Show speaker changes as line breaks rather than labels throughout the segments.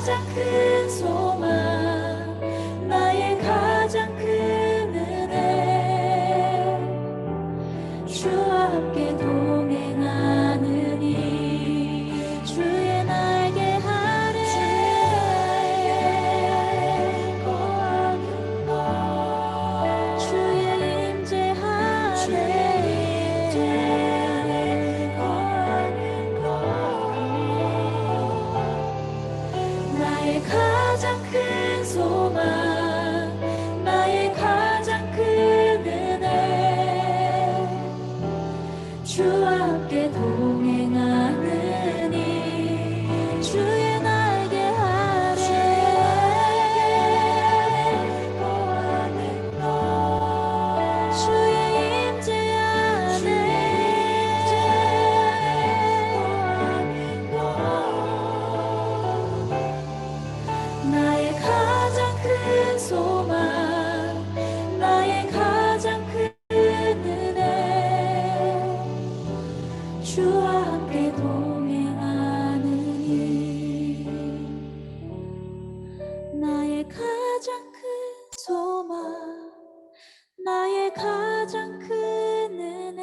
가장 큰 소망, 나의 가장 큰 은혜, 주와 함께 동행하느니 주의 날개 아래 거하는 것, 주의 임재 아래 거하는 것, 나의 가장 큰 소망, 나의 가장 큰 은혜, 주와 함께 동행하느니 주의 날개 아래 거하는 것, 주의 임재 안에 거하는 것, 나의 가장 큰 소망, 나의 가장 큰 은혜, 주와 함께 동행하느니 나의 가장 큰 소망, 나의 가장 큰 은혜,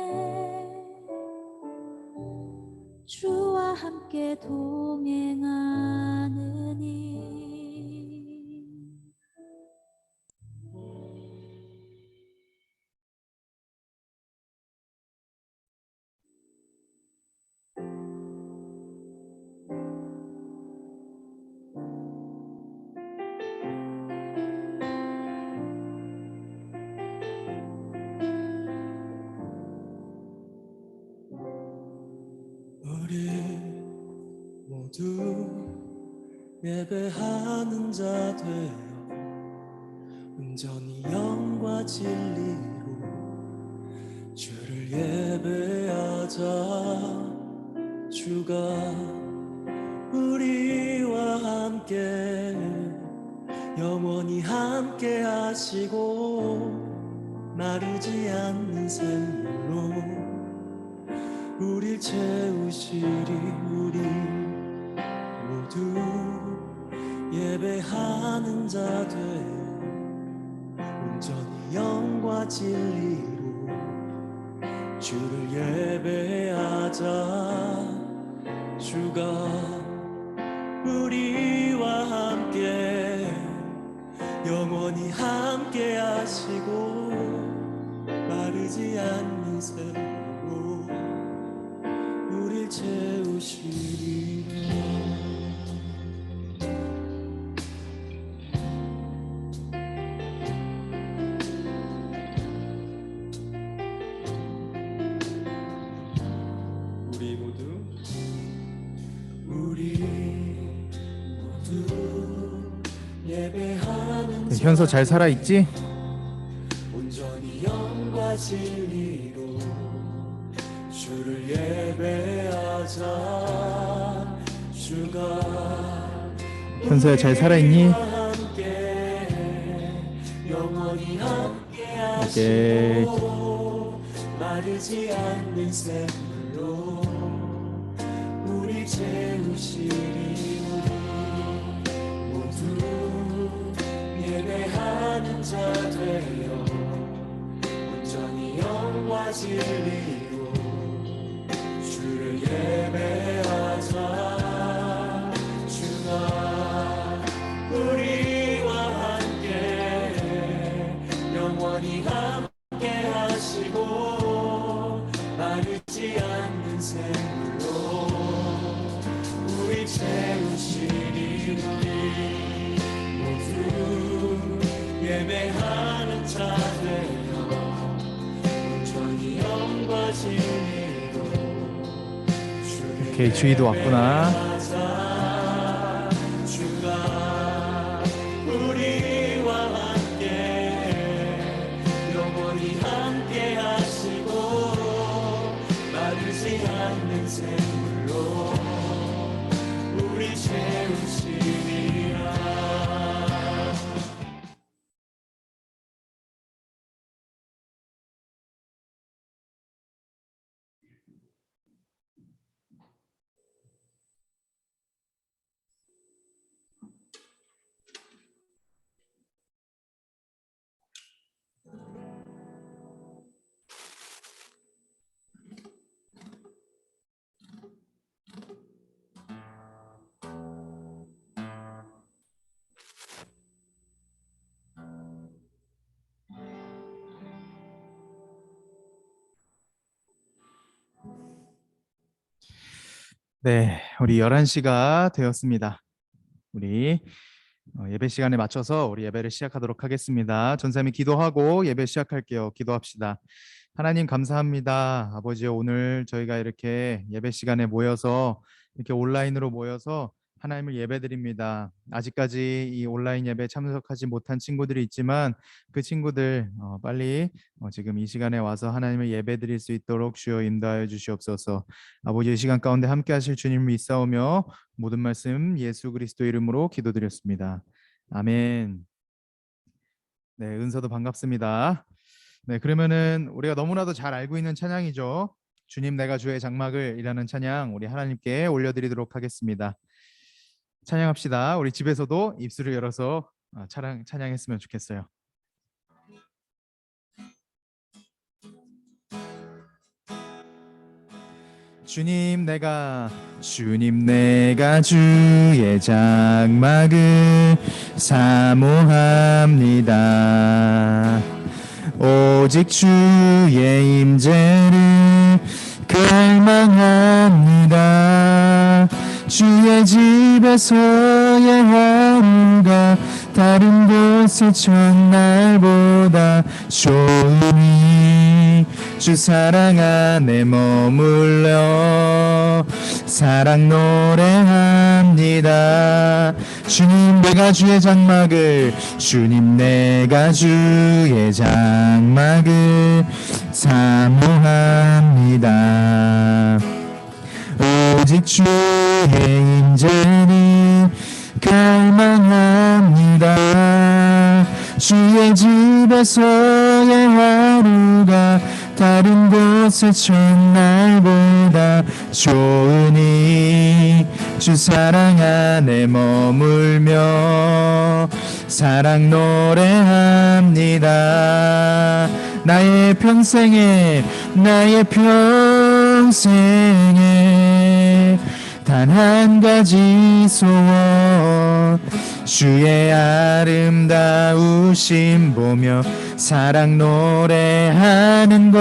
주와 함께 동행하느니.
우리 모두 예배하는 자 되어 온전히 영과 진리로 주를 예배하자. 주가 우리와 함께 영원히 함께 하시고 마르지 않는 샘물로 우릴 채우시리. 우리 모두 예배하는 자 되어 온전히 영과 진리로 주를 예배하자. 주가 우리와 함께 영원히 함께 하시고 마르지 않는 샘으로 우릴 채우시리. 예배하는
현서 잘 살아있지?
온전히 영과 진리로 주를 예배하자. 주가
현서야 잘 살아있니?
영원히 함께
오케이.
하시고 마르지 않는 샘물로 우리 채우시리. 모두 예배하는 자 되어 온전히 영과 진리로 주를 예배하자. 주가 우리와 함께 영원히 함께 하시고 마르지 않는 샘물로 우리 채우시리. 모두 예배하는 자 되어 온전히 영과 진리로 주를
오케이, 주희도 왔구나.
예배하자. 주가 우리와 함께 영원히 함께 하시고 마르지 않는 샘물로 우리 채우시리라.
네, 우리 11시가 되었습니다. 우리 예배 시간에 맞춰서 우리 예배를 시작하도록 하겠습니다. 전사님이 기도하고 예배 시작할게요. 기도합시다. 하나님 감사합니다. 아버지요, 오늘 저희가 이렇게 예배 시간에 모여서 이렇게 온라인으로 모여서 하나님을 예배드립니다. 아직까지 이 온라인 예배에 참석하지 못한 친구들이 있지만 그 친구들 빨리 지금 이 시간에 와서 하나님을 예배드릴 수 있도록 주여 인도하여 주시옵소서. 아버지, 이 시간 가운데 함께 하실 주님을 믿사오며 모든 말씀 예수 그리스도 이름으로 기도드렸습니다. 아멘. 네, 은서도 반갑습니다. 네, 그러면은 우리가 너무나도 잘 알고 있는 찬양이죠. 주님 내가 주의 장막을이라는 찬양 우리 하나님께 올려드리도록 하겠습니다. 찬양합시다. 우리 집에서도 입술을 열어서 찬양했으면 좋겠어요. 주님 내가 주의 장막을 사모합니다. 오직 주의 임재를 갈망합니다. 주의 집에서의 하루가 다른 곳의 첫날보다 좋으니 주 사랑 안에 머물러 사랑 노래합니다. 주님 내가 주의 장막을 사모합니다. 오직 주의 임재를 갈망합니다. 주의 집에서의 하루가 다른 곳의 첫날보다 좋으니 주 사랑 안에 머물며 사랑 노래합니다. 나의 평생에 단 한 가지 소원 주의 아름다우심 보며 사랑 노래하는 것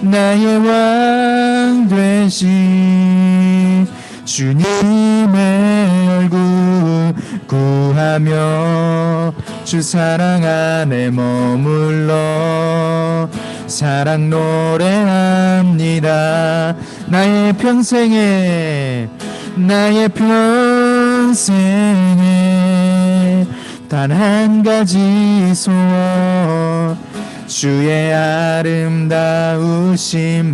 나의 왕 되신 주님의 얼굴 구하며 주 사랑 안에 머물러 사랑 노래합니다. 나의 평생에 단 한 가지 소원 주의 아름다우심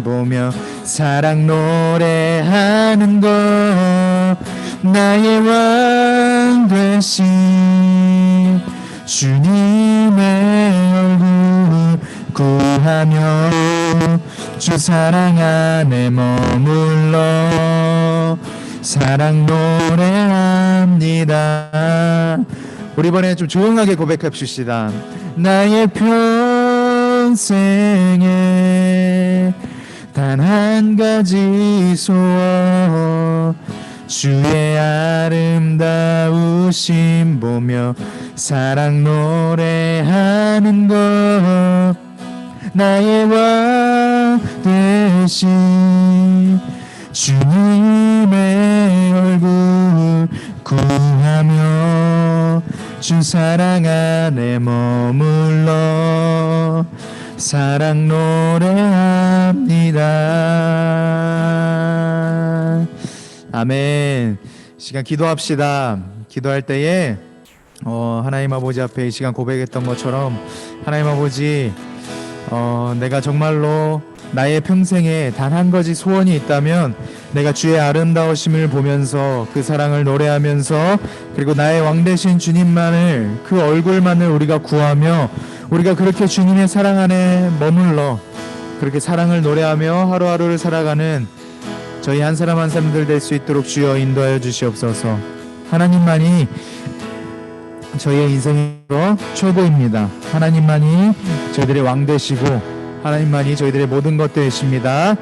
보며 사랑 노래하는 것 나의 왕 되신 주님의 얼굴 구하며 주 사랑 안에 머물러 사랑 노래합니다. 우리 이번에 좀 조용하게 고백합시다. 나의 평생에 단 한 가지 소원 주의 아름다우심 보며 사랑 노래하는 것 나의 왕 되신 주님의 얼굴 구하며 주 사랑 안에 머물러 사랑 노래합니다. 아멘. 시간 기도합시다. 기도할 때에 하나님 아버지 앞에 이 시간 고백했던 것처럼 하나님 아버지 내가 정말로 나의 평생에 단 한 가지 소원이 있다면 내가 주의 아름다우심을 보면서 그 사랑을 노래하면서 그리고 나의 왕 되신 주님만을 그 얼굴만을 우리가 구하며 우리가 그렇게 주님의 사랑 안에 머물러 그렇게 사랑을 노래하며 하루하루를 살아가는 저희 한 사람 한 사람들 될 수 있도록 주여 인도하여 주시옵소서. 하나님만이 저희의 인생으로 최고입니다. 하나님만이 저희들의 왕 되시고 하나님만이 저희들의 모든 것 되십니다.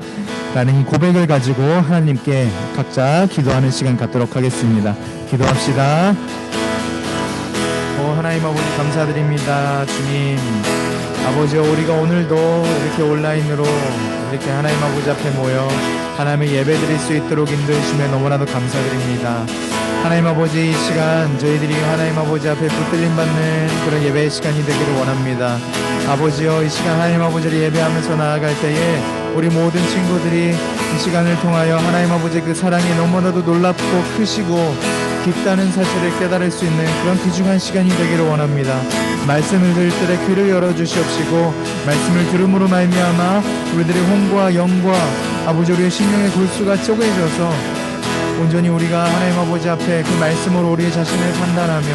라는 이 고백을 가지고 하나님께 각자 기도하는 시간 갖도록 하겠습니다. 기도합시다. 하나님 아버지 감사드립니다. 주님 아버지여, 우리가 오늘도 이렇게 온라인으로 이렇게 하나님 아버지 앞에 모여 하나님의 예배 드릴 수 있도록 인도해 주시며 너무나도 감사드립니다. 하나님 아버지, 이 시간 저희들이 하나님 아버지 앞에 붙들림 받는 그런 예배의 시간이 되기를 원합니다. 아버지여, 이 시간 하나님 아버지를 예배하면서 나아갈 때에 우리 모든 친구들이 이 시간을 통하여 하나님 아버지 그 사랑이 너무나도 놀랍고 크시고 깊다는 사실을 깨달을 수 있는 그런 귀중한 시간이 되기를 원합니다. 말씀을 들을 때 귀를 열어주시옵시고 말씀을 들음으로 말미암아 우리들의 혼과 영과 아버지 우리의 심령의 골수가 쪼개져서 온전히 우리가 하나님 아버지 앞에 그 말씀으로 우리 자신을 판단하며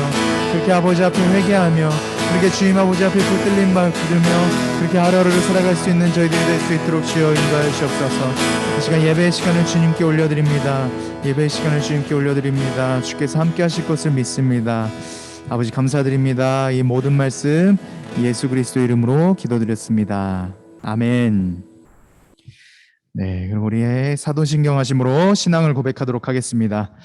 그렇게 아버지 앞에 회개하며 그렇게 주님 아버지 앞에 붙들림 받으며 그렇게 하루하루를 살아갈 수 있는 저희들이 될 수 있도록 주여 인도하여 주옵소서. 이 시간 예배의 시간을 주님께 올려드립니다. 예배의 시간을 주님께 올려드립니다. 주께서 함께 하실 것을 믿습니다. 아버지 감사드립니다. 이 모든 말씀 예수 그리스도 이름으로 기도드렸습니다. 아멘. 네, 그럼 우리의 사도신경하심으로 신앙을 고백하도록 하겠습니다.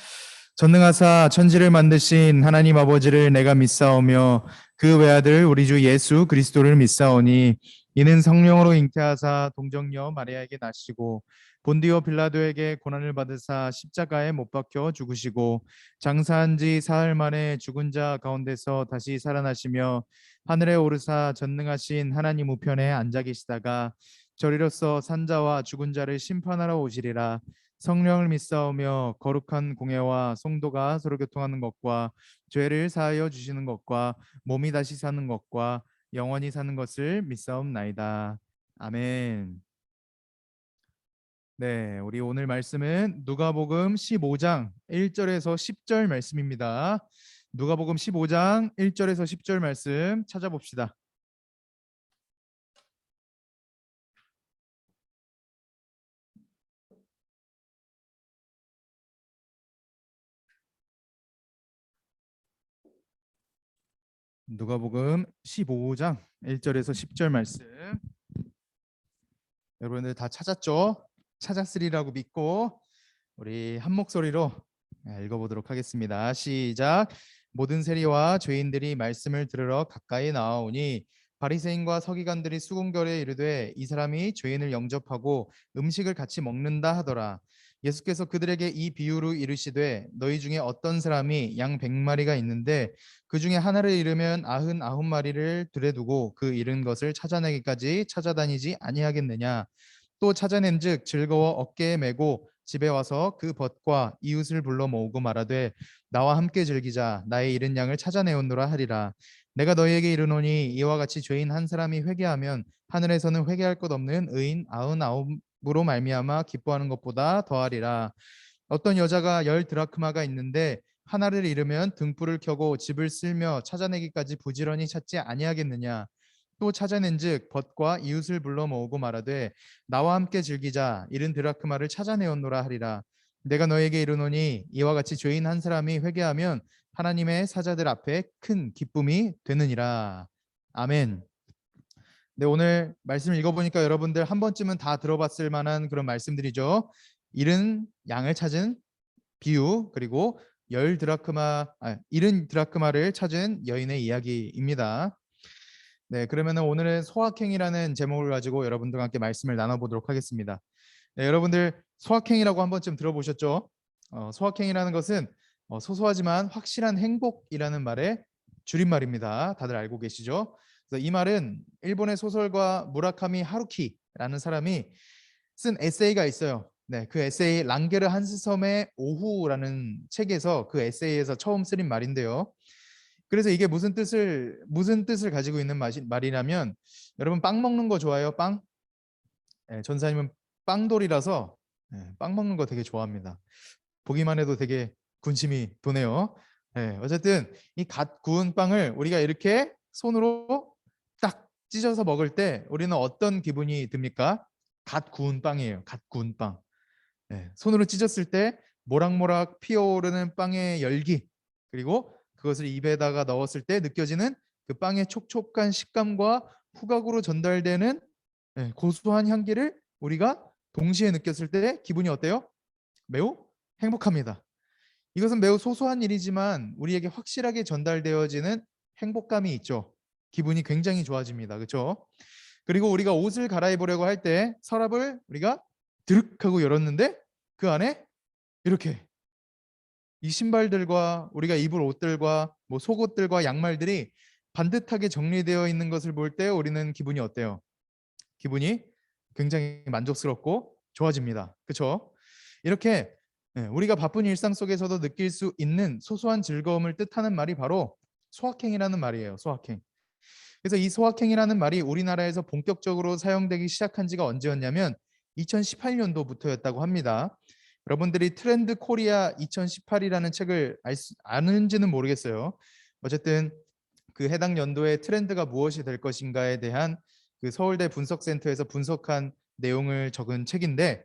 전능하사 천지를 만드신 하나님 아버지를 내가 믿사오며 그 외아들 우리 주 예수 그리스도를 믿사오니 이는 성령으로 잉태하사 동정녀 마리아에게 나시고 본디오 빌라도에게 고난을 받으사 십자가에 못 박혀 죽으시고 장사한 지 사흘 만에 죽은 자 가운데서 다시 살아나시며 하늘에 오르사 전능하신 하나님 우편에 앉아 계시다가 저리로서 산자와 죽은 자를 심판하러 오시리라. 성령을 믿사오며 거룩한 공예와 성도가 서로 교통하는 것과 죄를 사하여 주시는 것과 몸이 다시 사는 것과 영원히 사는 것을 믿사옵나이다. 아멘. 네, 우리 오늘 말씀은 누가복음 15장 1절에서 10절 말씀입니다. 누가복음 15장 1절에서 10절 말씀 찾아봅시다. 누가복음 15장 1절에서 10절 말씀. 여러분들 다 찾았죠? 찾았으리라고 믿고 우리 한 목소리로 읽어보도록 하겠습니다. 시작. 모든 세리와 죄인들이 말씀을 들으러 가까이 나아오니 바리새인과 서기관들이 수군결에 이르되 이 사람이 죄인을 영접하고 음식을 같이 먹는다 하더라. 예수께서 그들에게 이 비유로 이르시되 너희 중에 어떤 사람이 양 100마리가 있는데 그 중에 하나를 잃으면 99마리를 들에 두고 그 잃은 것을 찾아내기까지 찾아다니지 아니하겠느냐. 또 찾아낸즉 즐거워 어깨에 메고 집에 와서 그 벗과 이웃을 불러 모으고 말하되 나와 함께 즐기자. 나의 잃은 양을 찾아내었노라 하리라. 내가 너희에게 이르노니 이와 같이 죄인 한 사람이 회개하면 하늘에서는 회개할 것 없는 의인 99으로 말미암아 기뻐하는 것보다 더하리라. 어떤 여자가 10드라크마가 있는데 하나를 잃으면 등불을 켜고 집을 쓸며 찾아내기까지 부지런히 찾지 아니하겠느냐. 또 찾아낸즉 벗과 이웃을 불러 모으고 말하되 나와 함께 즐기자. 잃은 드라크마를 찾아내었노라 하리라. 내가 너에게 이르노니 이와 같이 죄인 한 사람이 회개하면 하나님의 사자들 앞에 큰 기쁨이 되느니라. 아멘. 네, 오늘 말씀 읽어보니까 여러분들 한 번쯤은 다 들어봤을 만한 그런 말씀들이죠. 잃은 양을 찾은 비유, 그리고 잃은 드라크마를 찾은 여인의 이야기입니다. 네, 그러면 오늘은 소확행이라는 제목을 가지고 여러분들과 함께 말씀을 나눠보도록 하겠습니다. 네, 여러분들 소확행이라고 한 번쯤 들어보셨죠? 소확행이라는 것은 소소하지만 확실한 행복이라는 말의 줄임말입니다. 다들 알고 계시죠? 그래서 이 말은 일본의 소설가 무라카미 하루키라는 사람이 쓴 에세이가 있어요. 네, 그 에세이 랑게르 한스섬의 오후라는 책에서 그 에세이에서 처음 쓰인 말인데요. 그래서 이게 무슨 뜻을 가지고 있는 말이냐면, 여러분 빵 먹는 거 좋아해요? 빵? 네, 전사님은 빵돌이라서 빵 먹는 거 되게 좋아합니다. 보기만 해도 되게 군침이 도네요. 네, 어쨌든 이 갓 구운 빵을 우리가 이렇게 손으로 딱 찢어서 먹을 때 우리는 어떤 기분이 듭니까? 갓 구운 빵이에요. 갓 구운 빵. 네, 손으로 찢었을 때 모락모락 피어오르는 빵의 열기, 그리고 그것을 입에다가 넣었을 때 느껴지는 그 빵의 촉촉한 식감과 후각으로 전달되는 고소한 향기를 우리가 동시에 느꼈을 때 기분이 어때요? 매우 행복합니다. 이것은 매우 소소한 일이지만 우리에게 확실하게 전달되어지는 행복감이 있죠. 기분이 굉장히 좋아집니다. 그렇죠? 그리고 우리가 옷을 갈아입으려고 할 때 서랍을 우리가 드륵 하고 열었는데 그 안에 이렇게 이 신발들과 우리가 입을 옷들과 뭐 속옷들과 양말들이 반듯하게 정리되어 있는 것을 볼 때 우리는 기분이 어때요? 기분이 굉장히 만족스럽고 좋아집니다. 그렇죠? 이렇게 우리가 바쁜 일상 속에서도 느낄 수 있는 소소한 즐거움을 뜻하는 말이 바로 소확행이라는 말이에요. 소확행. 그래서 이 소확행이라는 말이 우리나라에서 본격적으로 사용되기 시작한 지가 언제였냐면 2018년도부터였다고 합니다. 여러분들이 트렌드 코리아 2018이라는 책을 아는지는 모르겠어요. 어쨌든 그 해당 연도의 트렌드가 무엇이 될 것인가에 대한 그 서울대 분석센터에서 분석한 내용을 적은 책인데,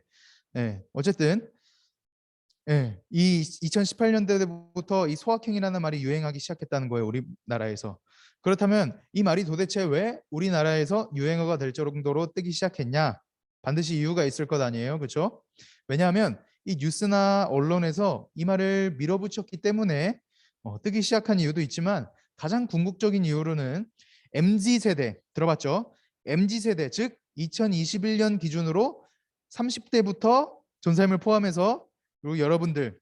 어쨌든 이 2018년대부터 이 소확행이라는 말이 유행하기 시작했다는 거예요, 우리나라에서. 그렇다면 이 말이 도대체 왜 우리나라에서 유행어가 될 정도로 뜨기 시작했냐? 반드시 이유가 있을 것 아니에요, 그렇죠? 왜냐하면 이 뉴스나 언론에서 이 말을 밀어붙였기 때문에 뜨기 시작한 이유도 있지만 가장 궁극적인 이유로는 MZ세대 들어봤죠? MZ세대 즉 2021년 기준으로 30대부터 전삶을 포함해서 그리고 여러분들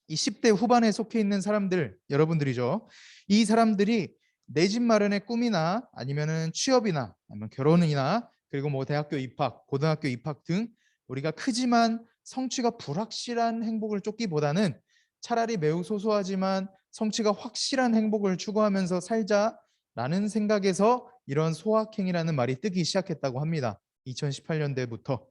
이 10대 후반에 속해 있는 사람들 여러분들이죠. 이 사람들이 내 집 마련의 꿈이나 아니면은 취업이나 아니면 결혼이나 그리고 뭐 대학교 입학, 고등학교 입학 등 우리가 크지만 성취가 불확실한 행복을 쫓기보다는 차라리 매우 소소하지만 성취가 확실한 행복을 추구하면서 살자라는 생각에서 이런 소확행이라는 말이 뜨기 시작했다고 합니다. 2018년대부터.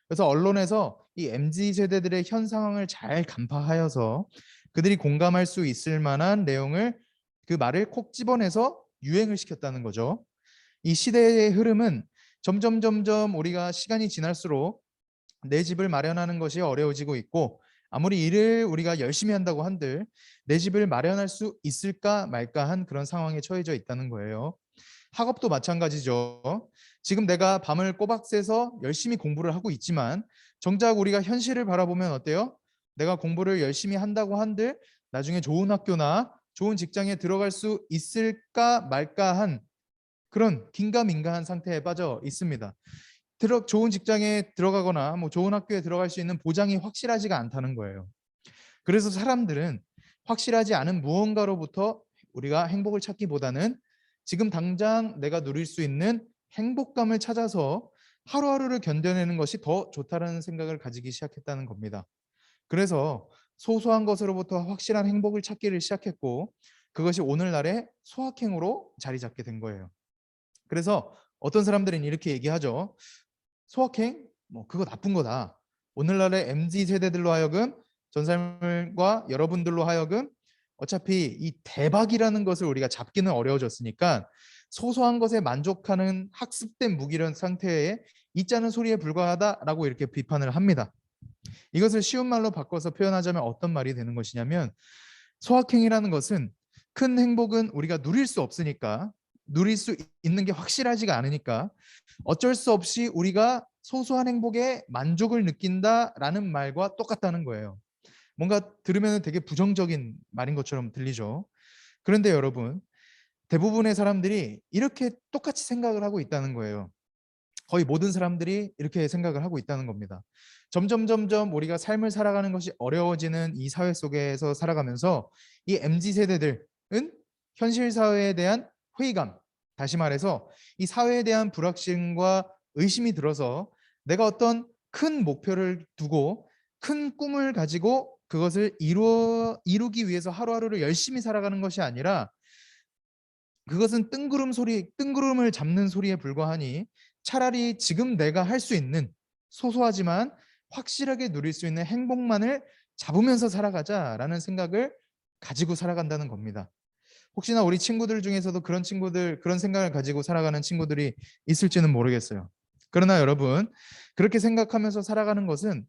그래서 언론에서 이 MZ 세대들의 현 상황을 잘 간파하여서 그들이 공감할 수 있을 만한 내용을 그 말을 콕 집어내서 유행을 시켰다는 거죠. 이 시대의 흐름은 점점 우리가 시간이 지날수록 내 집을 마련하는 것이 어려워지고 있고 아무리 일을 우리가 열심히 한다고 한들 내 집을 마련할 수 있을까 말까 한 그런 상황에 처해져 있다는 거예요. 학업도 마찬가지죠. 지금 내가 밤을 꼬박 새서 열심히 공부를 하고 있지만 정작 우리가 현실을 바라보면 어때요? 내가 공부를 열심히 한다고 한들 나중에 좋은 학교나 좋은 직장에 들어갈 수 있을까 말까 한 그런 긴가민가한 상태에 빠져 있습니다. 좋은 직장에 들어가거나 뭐 좋은 학교에 들어갈 수 있는 보장이 확실하지가 않다는 거예요. 그래서 사람들은 확실하지 않은 무언가로부터 우리가 행복을 찾기보다는 지금 당장 내가 누릴 수 있는 행복감을 찾아서 하루하루를 견뎌내는 것이 더 좋다는 생각을 가지기 시작했다는 겁니다. 그래서 소소한 것으로부터 확실한 행복을 찾기를 시작했고 그것이 오늘날의 소확행으로 자리 잡게 된 거예요. 그래서 어떤 사람들은 이렇게 얘기하죠. 소확행? 뭐 그거 나쁜 거다. 오늘날의 MZ 세대들로 하여금 전삶과 여러분들로 하여금 어차피 이 대박이라는 것을 우리가 잡기는 어려워졌으니까 소소한 것에 만족하는 학습된 무기력 상태에 있자는 소리에 불과하다라고 이렇게 비판을 합니다. 이것을 쉬운 말로 바꿔서 표현하자면 어떤 말이 되는 것이냐면 소확행이라는 것은 큰 행복은 우리가 누릴 수 없으니까 누릴 수 있는 게 확실하지가 않으니까 어쩔 수 없이 우리가 소소한 행복에 만족을 느낀다라는 말과 똑같다는 거예요. 뭔가 들으면 되게 부정적인 말인 것처럼 들리죠. 그런데 여러분, 대부분의 사람들이 이렇게 똑같이 생각을 하고 있다는 거예요. 거의 모든 사람들이 이렇게 생각을 하고 있다는 겁니다. 점점 우리가 삶을 살아가는 것이 어려워지는 이 사회 속에서 살아가면서 이 MZ 세대들은 현실 사회에 대한 회의감, 다시 말해서 이 사회에 대한 불확실과 의심이 들어서 내가 어떤 큰 목표를 두고 큰 꿈을 가지고 그것을 이루기 위해서 하루하루를 열심히 살아가는 것이 아니라 그것은 뜬구름을 잡는 소리에 불과하니 차라리 지금 내가 할 수 있는 소소하지만 확실하게 누릴 수 있는 행복만을 잡으면서 살아가자라는 생각을 가지고 살아간다는 겁니다. 혹시나 우리 친구들 중에서도 그런 생각을 가지고 살아가는 친구들이 있을지는 모르겠어요. 그러나 여러분, 그렇게 생각하면서 살아가는 것은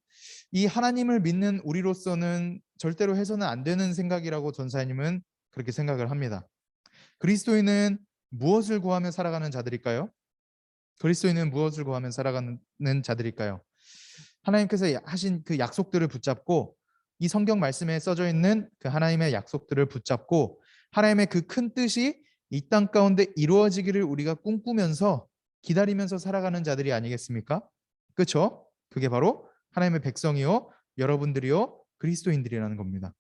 이 하나님을 믿는 우리로서는 절대로 해서는 안 되는 생각이라고 전사님은 그렇게 생각을 합니다. 그리스도인은 무엇을 구하며 살아가는 자들일까요? 그리스도인은 무엇을 구하며 살아가는 자들일까요? 하나님께서 하신 그 약속들을 붙잡고 이 성경 말씀에 써져 있는 그 하나님의 약속들을 붙잡고 하나님의 그 큰 뜻이 이 땅 가운데 이루어지기를 우리가 꿈꾸면서 기다리면서 살아가는 자들이 아니겠습니까? 그렇죠? 그게 바로 하나님의 백성이요, 여러분들이요, 그리스도인들이라는 겁니다.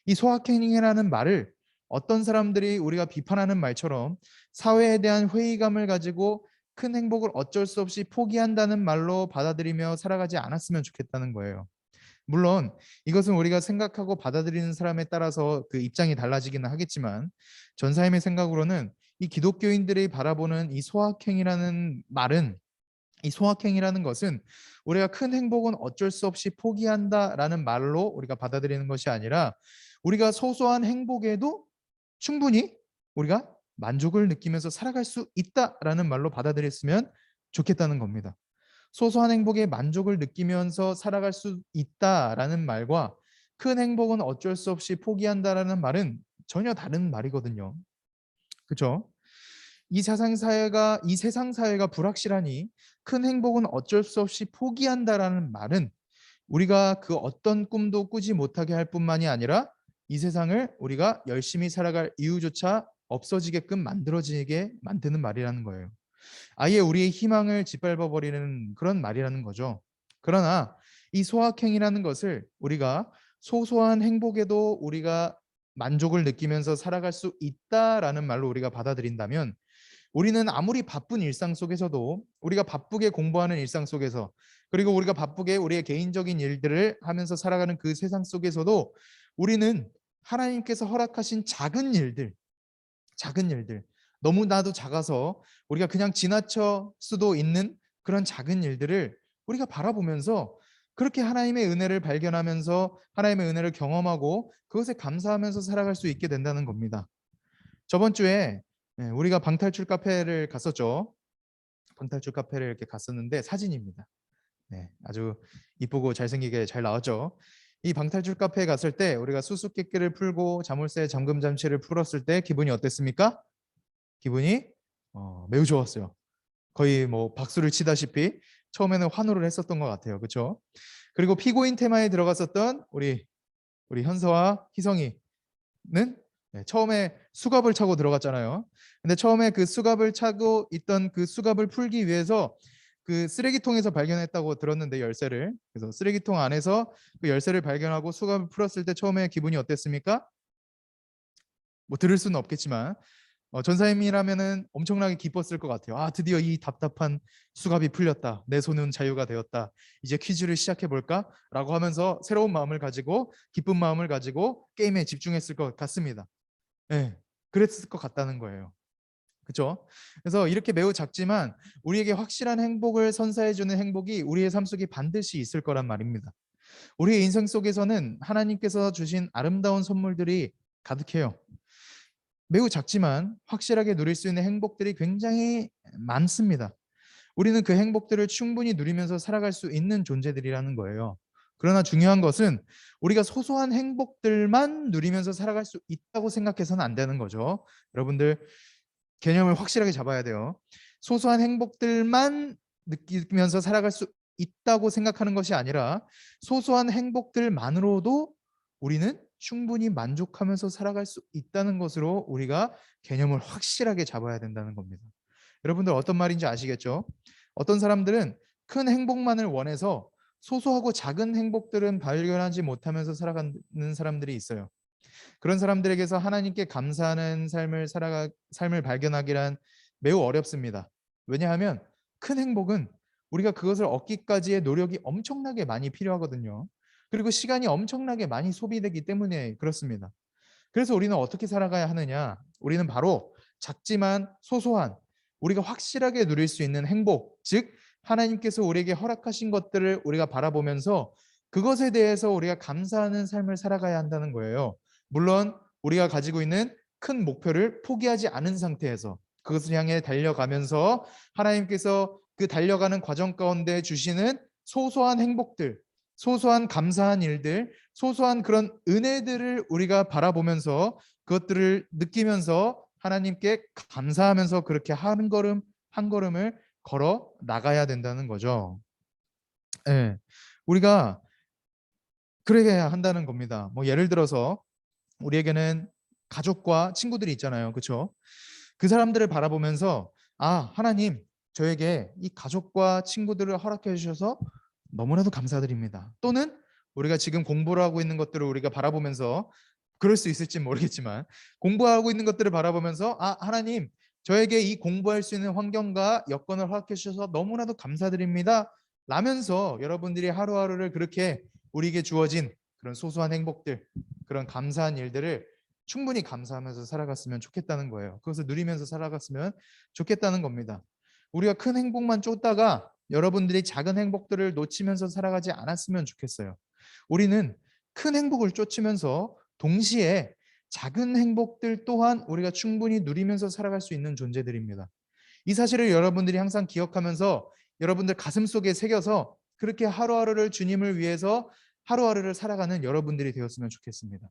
이 소확행이라는 말을 어떤 사람들이 우리가 비판하는 말처럼 사회에 대한 회의감을 가지고 큰 행복을 어쩔 수 없이 포기한다는 말로 받아들이며 살아가지 않았으면 좋겠다는 거예요. 물론 이것은 우리가 생각하고 받아들이는 사람에 따라서 그 입장이 달라지기는 하겠지만, 전사님의 생각으로는 이 기독교인들이 바라보는 이 소확행이라는 말은, 이 소확행이라는 것은 우리가 큰 행복은 어쩔 수 없이 포기한다라는 말로 우리가 받아들이는 것이 아니라, 우리가 소소한 행복에도 충분히 우리가 만족을 느끼면서 살아갈 수 있다라는 말로 받아들였으면 좋겠다는 겁니다. 소소한 행복에 만족을 느끼면서 살아갈 수 있다라는 말과 큰 행복은 어쩔 수 없이 포기한다라는 말은 전혀 다른 말이거든요. 그렇죠? 이 세상 사회가 불확실하니 큰 행복은 어쩔 수 없이 포기한다라는 말은 우리가 그 어떤 꿈도 꾸지 못하게 할 뿐만이 아니라 이 세상을 우리가 열심히 살아갈 이유조차 없어지게끔 만들어지게 만드는 말이라는 거예요. 아예 우리의 희망을 짓밟아 버리는 그런 말이라는 거죠. 그러나 이 소확행이라는 것을 우리가 소소한 행복에도 우리가 만족을 느끼면서 살아갈 수 있다라는 말로 우리가 받아들인다면, 우리는 아무리 바쁜 일상 속에서도, 우리가 바쁘게 공부하는 일상 속에서, 그리고 우리가 바쁘게 우리의 개인적인 일들을 하면서 살아가는 그 세상 속에서도 우리는 하나님께서 허락하신 작은 일들, 너무나도 작아서 우리가 그냥 지나쳐 수도 있는 그런 작은 일들을 우리가 바라보면서 그렇게 하나님의 은혜를 발견하면서 하나님의 은혜를 경험하고 그것에 감사하면서 살아갈 수 있게 된다는 겁니다. 저번 주에 우리가 방탈출 카페를 갔었죠. 방탈출 카페를 이렇게 갔었는데, 사진입니다. 네, 아주 이쁘고 잘생기게 잘 나왔죠. 이 방탈출 카페에 갔을 때 우리가 수수께끼를 풀고 자물쇠 잠금 장치를 풀었을 때 기분이 어땠습니까? 기분이 매우 좋았어요. 거의 뭐 박수를 치다시피 처음에는 환호를 했었던 것 같아요. 그렇죠? 그리고 피고인 테마에 들어갔었던 우리 현서와 희성이는 처음에 수갑을 차고 들어갔잖아요. 근데 처음에 그 수갑을 차고 있던 그 수갑을 풀기 위해서 그 쓰레기통에서 발견했다고 들었는데, 열쇠를. 그래서 쓰레기통 안에서 그 열쇠를 발견하고 수갑을 풀었을 때 처음에 기분이 어땠습니까? 뭐 들을 수는 없겠지만 전사님이라면은 엄청나게 기뻤을 것 같아요. 아, 드디어 이 답답한 수갑이 풀렸다. 내 손은 자유가 되었다. 이제 퀴즈를 시작해 볼까라고 하면서 새로운 마음을 가지고, 기쁜 마음을 가지고 게임에 집중했을 것 같습니다. 네, 그랬을 것 같다는 거예요. 그렇죠? 그래서 이렇게 매우 작지만 우리에게 확실한 행복을 선사해주는 행복이 우리의 삶 속에 반드시 있을 거란 말입니다. 우리의 인생 속에서는 하나님께서 주신 아름다운 선물들이 가득해요. 매우 작지만 확실하게 누릴 수 있는 행복들이 굉장히 많습니다. 우리는 그 행복들을 충분히 누리면서 살아갈 수 있는 존재들이라는 거예요. 그러나 중요한 것은 우리가 소소한 행복들만 누리면서 살아갈 수 있다고 생각해서는 안 되는 거죠. 여러분들 개념을 확실하게 잡아야 돼요. 소소한 행복들만 느끼면서 살아갈 수 있다고 생각하는 것이 아니라, 소소한 행복들만으로도 우리는 충분히 만족하면서 살아갈 수 있다는 것으로 우리가 개념을 확실하게 잡아야 된다는 겁니다. 여러분들 어떤 말인지 아시겠죠? 어떤 사람들은 큰 행복만을 원해서 소소하고 작은 행복들은 발견하지 못하면서 살아가는 사람들이 있어요. 그런 사람들에게서 하나님께 감사하는 삶을 발견하기란 매우 어렵습니다. 왜냐하면 큰 행복은 우리가 그것을 얻기까지의 노력이 엄청나게 많이 필요하거든요. 그리고 시간이 엄청나게 많이 소비되기 때문에 그렇습니다. 그래서 우리는 어떻게 살아가야 하느냐? 우리는 바로 작지만 소소한, 우리가 확실하게 누릴 수 있는 행복, 즉 하나님께서 우리에게 허락하신 것들을 우리가 바라보면서 그것에 대해서 우리가 감사하는 삶을 살아가야 한다는 거예요. 물론 우리가 가지고 있는 큰 목표를 포기하지 않은 상태에서 그것을 향해 달려가면서 하나님께서 그 달려가는 과정 가운데 주시는 소소한 행복들, 소소한 감사한 일들, 소소한 그런 은혜들을 우리가 바라보면서 그것들을 느끼면서 하나님께 감사하면서 그렇게 한 걸음 한 걸음을 걸어 나가야 된다는 거죠. 예, 우리가 그래야 한다는 겁니다. 뭐 예를 들어서 우리에게는 가족과 친구들이 있잖아요. 그렇죠? 그 사람들을 바라보면서 아, 하나님, 저에게 이 가족과 친구들을 허락해 주셔서 너무나도 감사드립니다. 또는 우리가 지금 공부를 하고 있는 것들을 우리가 바라보면서 그럴 수 있을지 모르겠지만 공부하고 있는 것들을 바라보면서 아, 하나님, 저에게 이 공부할 수 있는 환경과 여건을 허락해 주셔서 너무나도 감사드립니다. 라면서 여러분들이 하루하루를 그렇게 우리에게 주어진 그런 소소한 행복들, 그런 감사한 일들을 충분히 감사하면서 살아갔으면 좋겠다는 거예요. 그것을 누리면서 살아갔으면 좋겠다는 겁니다. 우리가 큰 행복만 쫓다가 여러분들이 작은 행복들을 놓치면서 살아가지 않았으면 좋겠어요. 우리는 큰 행복을 쫓으면서 동시에 작은 행복들 또한 우리가 충분히 누리면서 살아갈 수 있는 존재들입니다. 이 사실을 여러분들이 항상 기억하면서 여러분들 가슴 속에 새겨서 그렇게 하루하루를 주님을 위해서 하루하루를 살아가는 여러분들이 되었으면 좋겠습니다.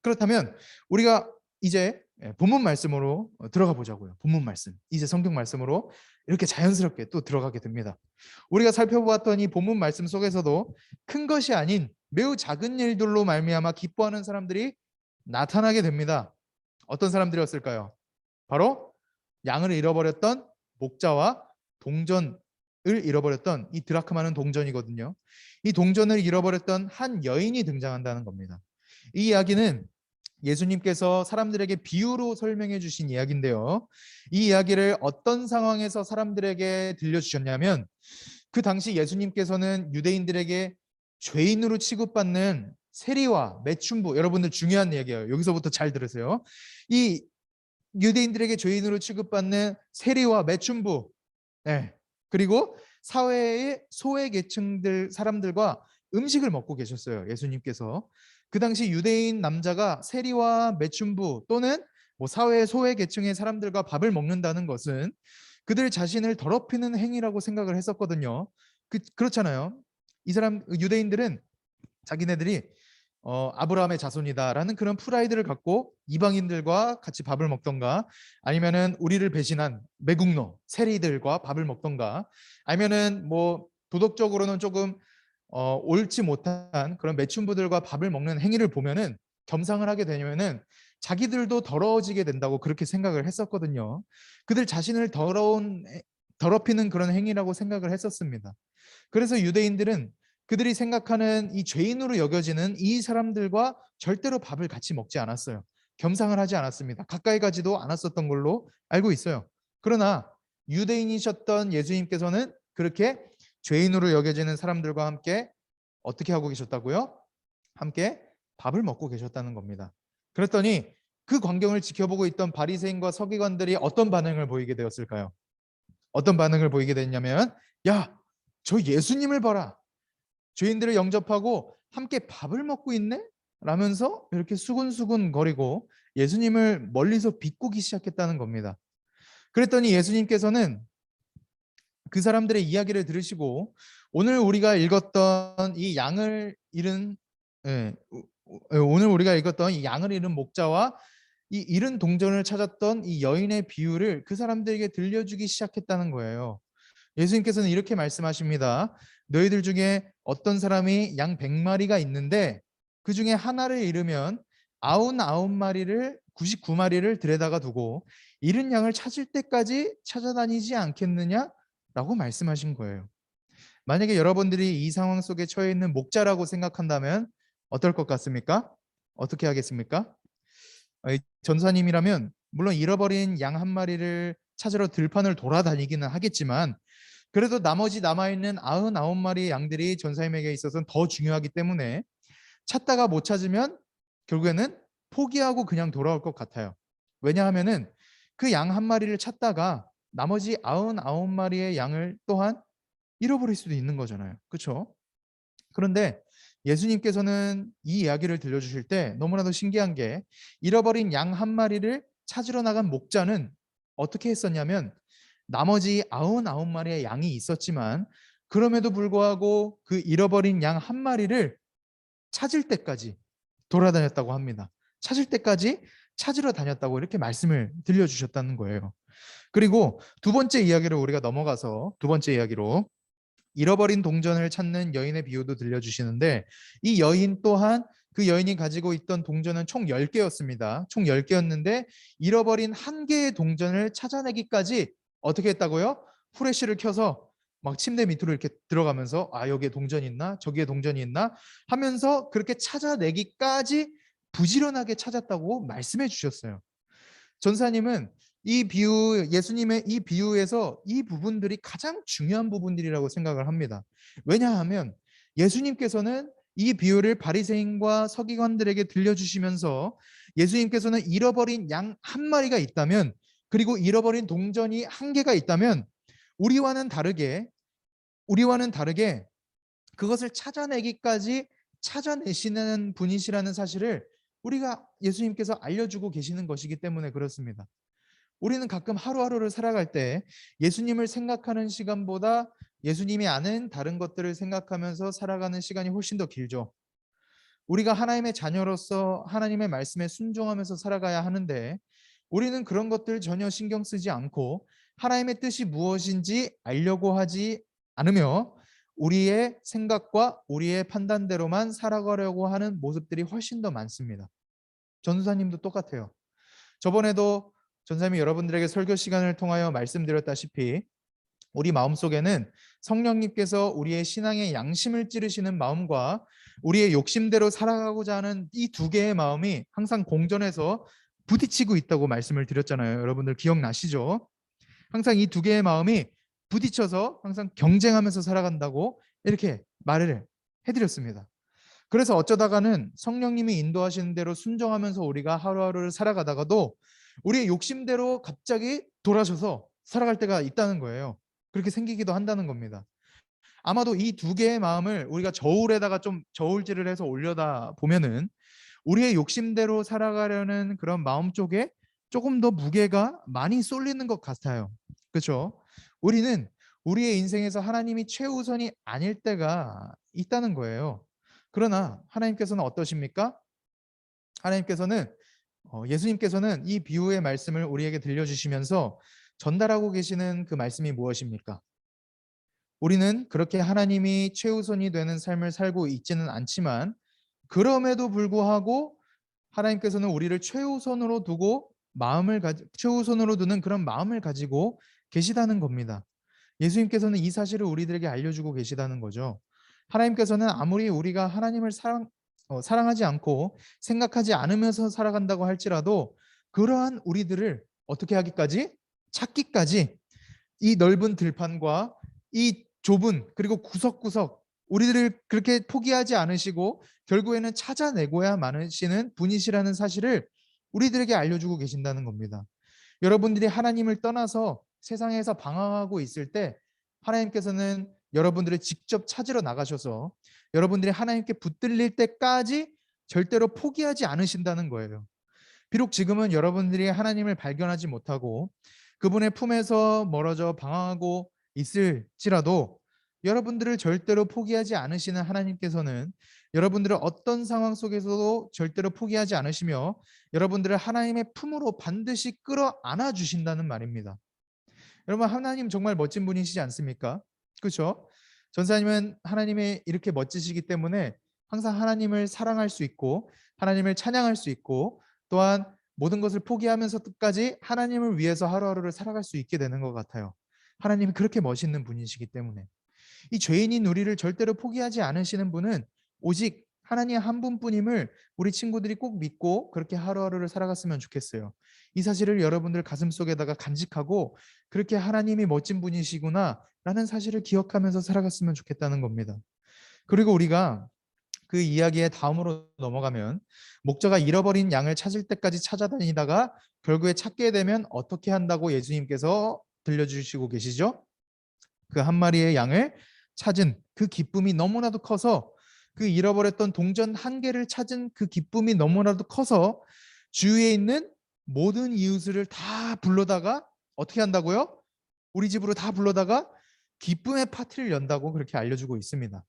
그렇다면 우리가 이제 본문 말씀으로 들어가 보자고요. 본문 말씀. 이제 성경 말씀으로 이렇게 자연스럽게 또 들어가게 됩니다. 우리가 살펴보았던 이 본문 말씀 속에서도 큰 것이 아닌 매우 작은 일들로 말미암아 기뻐하는 사람들이 나타나게 됩니다. 어떤 사람들이었을까요? 바로 양을 잃어버렸던 목자와 동전을 잃어버렸던 이 드라크마는 동전이거든요. 이 동전을 잃어버렸던 한 여인이 등장한다는 겁니다. 이 이야기는 예수님께서 사람들에게 비유로 설명해 주신 이야기인데요. 이 이야기를 어떤 상황에서 사람들에게 들려주셨냐면 그 당시 예수님께서는 유대인들에게 죄인으로 취급받는 세리와 매춘부, 여러분들 중요한 얘기예요. 여기서부터 잘 들으세요. 이 유대인들에게 죄인으로 취급받는 세리와 매춘부, 네. 그리고 사회의 소외 계층들 사람들과 음식을 먹고 계셨어요. 예수님께서. 그 당시 유대인 남자가 세리와 매춘부 또는 뭐 사회 소외 계층의 사람들과 밥을 먹는다는 것은 그들 자신을 더럽히는 행위라고 생각을 했었거든요. 그렇잖아요. 이 사람 유대인들은 자기네들이 아브라함의 자손이다라는 그런 프라이드를 갖고 이방인들과 같이 밥을 먹던가 아니면은 우리를 배신한 매국노 세리들과 밥을 먹던가 아니면은 뭐 도덕적으로는 조금 옳지 못한 그런 매춘부들과 밥을 먹는 행위를 보면은 겸상을 하게 되면은 자기들도 더러워지게 된다고 그렇게 생각을 했었거든요. 그들 자신을 더럽히는 그런 행위라고 생각을 했었습니다. 그래서 유대인들은 그들이 생각하는 이 죄인으로 여겨지는 이 사람들과 절대로 밥을 같이 먹지 않았어요. 겸상을 하지 않았습니다. 가까이 가지도 않았었던 걸로 알고 있어요. 그러나 유대인이셨던 예수님께서는 그렇게 죄인으로 여겨지는 사람들과 함께 어떻게 하고 계셨다고요? 함께 밥을 먹고 계셨다는 겁니다. 그랬더니 그 광경을 지켜보고 있던 바리새인과 서기관들이 어떤 반응을 보이게 되었을까요? 어떤 반응을 보이게 됐냐면 야, 저 예수님을 봐라. 죄인들을 영접하고 함께 밥을 먹고 있네? 라면서 이렇게 수군수군 거리고 예수님을 멀리서 비꼬기 시작했다는 겁니다. 그랬더니 예수님께서는 그 사람들의 이야기를 들으시고 오늘 우리가 읽었던 이 양을 잃은 오늘 우리가 읽었던 이 양을 잃은 목자와 이 잃은 동전을 찾았던 이 여인의 비유를 그 사람들에게 들려주기 시작했다는 거예요. 예수님께서는 이렇게 말씀하십니다. 너희들 중에 어떤 사람이 양 100마리가 있는데 그 중에 하나를 잃으면 99마리를 99마리를 들여다가 두고 잃은 양을 찾을 때까지 찾아다니지 않겠느냐라고 말씀하신 거예요. 만약에 여러분들이 이 상황 속에 처해 있는 목자라고 생각한다면 어떨 것 같습니까? 어떻게 하겠습니까? 전사님이라면 물론 잃어버린 양 한 마리를 찾으러 들판을 돌아다니기는 하겠지만 그래도 나머지 남아있는 99마리의 양들이 전사님에게 있어서는 더 중요하기 때문에 찾다가 못 찾으면 결국에는 포기하고 그냥 돌아올 것 같아요. 왜냐하면은 그 양 한 마리를 찾다가 나머지 99마리의 양을 또한 잃어버릴 수도 있는 거잖아요. 그렇죠? 그런데 예수님께서는 이 이야기를 들려주실 때 너무나도 신기한 게 잃어버린 양 한 마리를 찾으러 나간 목자는 어떻게 했었냐면 나머지 99마리의 양이 있었지만 그럼에도 불구하고 그 잃어버린 양 한 마리를 찾을 때까지 돌아다녔다고 합니다. 찾을 때까지 찾으러 다녔다고 이렇게 말씀을 들려주셨다는 거예요. 그리고 두 번째 이야기로 우리가 넘어가서 두 번째 이야기로 잃어버린 동전을 찾는 여인의 비유도 들려주시는데 이 여인 또한 그 여인이 가지고 있던 동전은 총 10개였습니다. 총 10개였는데 잃어버린 한 개의 동전을 찾아내기까지 어떻게 했다고요? 후레쉬를 켜서 막 침대 밑으로 이렇게 들어가면서 아, 여기에 동전이 있나? 저기에 동전이 있나? 하면서 그렇게 찾아내기까지 부지런하게 찾았다고 말씀해 주셨어요. 전사님은 이 비유, 예수님의 이 비유에서 이 부분들이 가장 중요한 부분들이라고 생각을 합니다. 왜냐하면 예수님께서는 이 비유를 바리새인과 서기관들에게 들려주시면서 예수님께서는 잃어버린 양 한 마리가 있다면, 그리고 잃어버린 동전이 한 개가 있다면 우리와는 다르게 그것을 찾아내기까지 찾아내시는 분이시라는 사실을 우리가 예수님께서 알려주고 계시는 것이기 때문에 그렇습니다. 우리는 가끔 하루하루를 살아갈 때 예수님을 생각하는 시간보다 예수님이 아는 다른 것들을 생각하면서 살아가는 시간이 훨씬 더 길죠. 우리가 하나님의 자녀로서 하나님의 말씀에 순종하면서 살아가야 하는데 우리는 그런 것들 전혀 신경 쓰지 않고 하나님의 뜻이 무엇인지 알려고 하지 않으며 우리의 생각과 우리의 판단대로만 살아가려고 하는 모습들이 훨씬 더 많습니다. 전도사님도 똑같아요. 저번에도 전사님이 여러분들에게 설교 시간을 통하여 말씀드렸다시피 우리 마음속에는 성령님께서 우리의 신앙의 양심을 찌르시는 마음과 우리의 욕심대로 살아가고자 하는 이 두 개의 마음이 항상 공존해서 부딪히고 있다고 말씀을 드렸잖아요. 여러분들 기억나시죠? 항상 이 두 개의 마음이 부딪혀서 항상 경쟁하면서 살아간다고 이렇게 말을 해드렸습니다. 그래서 어쩌다가는 성령님이 인도하시는 대로 순종하면서 우리가 하루하루를 살아가다가도 우리의 욕심대로 갑자기 돌아서서 살아갈 때가 있다는 거예요. 그렇게 생기기도 한다는 겁니다. 아마도 이 두 개의 마음을 우리가 저울에다가 좀 저울질을 해서 올려다 보면은 우리의 욕심대로 살아가려는 그런 마음 쪽에 조금 더 무게가 많이 쏠리는 것 같아요. 그렇죠? 우리는 우리의 인생에서 하나님이 최우선이 아닐 때가 있다는 거예요. 그러나 하나님께서는 어떠십니까? 하나님께서는 예수님께서는 이 비유의 말씀을 우리에게 들려주시면서 전달하고 계시는 그 말씀이 무엇입니까? 우리는 그렇게 하나님이 최우선이 되는 삶을 살고 있지는 않지만 그럼에도 불구하고 하나님께서는 우리를 최우선으로 두는 그런 마음을 가지고 계시다는 겁니다. 예수님께서는 이 사실을 우리들에게 알려주고 계시다는 거죠. 하나님께서는 아무리 우리가 하나님을 사랑하지 않고 생각하지 않으면서 살아간다고 할지라도 그러한 우리들을 어떻게 하기까지? 찾기까지 이 넓은 들판과 이 좁은 그리고 구석구석 우리들을 그렇게 포기하지 않으시고 결국에는 찾아내고야 마시는 분이시라는 사실을 우리들에게 알려주고 계신다는 겁니다. 여러분들이 하나님을 떠나서 세상에서 방황하고 있을 때 하나님께서는 여러분들을 직접 찾으러 나가셔서 여러분들이 하나님께 붙들릴 때까지 절대로 포기하지 않으신다는 거예요. 비록 지금은 여러분들이 하나님을 발견하지 못하고 그분의 품에서 멀어져 방황하고 있을지라도 여러분들을 절대로 포기하지 않으시는 하나님께서는 여러분들을 어떤 상황 속에서도 절대로 포기하지 않으시며 여러분들을 하나님의 품으로 반드시 끌어안아 주신다는 말입니다. 여러분, 하나님 정말 멋진 분이시지 않습니까? 그렇죠? 전사님은 하나님의 이렇게 멋지시기 때문에 항상 하나님을 사랑할 수 있고 하나님을 찬양할 수 있고 또한 모든 것을 포기하면서까지 하나님을 위해서 하루하루를 살아갈 수 있게 되는 것 같아요. 하나님이 그렇게 멋있는 분이시기 때문에 이 죄인인 우리를 절대로 포기하지 않으시는 분은 오직 하나님 한 분뿐임을 우리 친구들이 꼭 믿고 그렇게 하루하루를 살아갔으면 좋겠어요. 이 사실을 여러분들 가슴속에다가 간직하고 그렇게 하나님이 멋진 분이시구나 라는 사실을 기억하면서 살아갔으면 좋겠다는 겁니다. 그리고 우리가 그 이야기의 다음으로 넘어가면 목자가 잃어버린 양을 찾을 때까지 찾아다니다가 결국에 찾게 되면 어떻게 한다고 예수님께서 들려주시고 계시죠? 그 한 마리의 양을 찾은 그 기쁨이 너무나도 커서 그 잃어버렸던 동전 한 개를 찾은 그 기쁨이 너무나도 커서 주위에 있는 모든 이웃을 다 불러다가 어떻게 한다고요? 우리 집으로 다 불러다가 기쁨의 파티를 연다고 그렇게 알려주고 있습니다.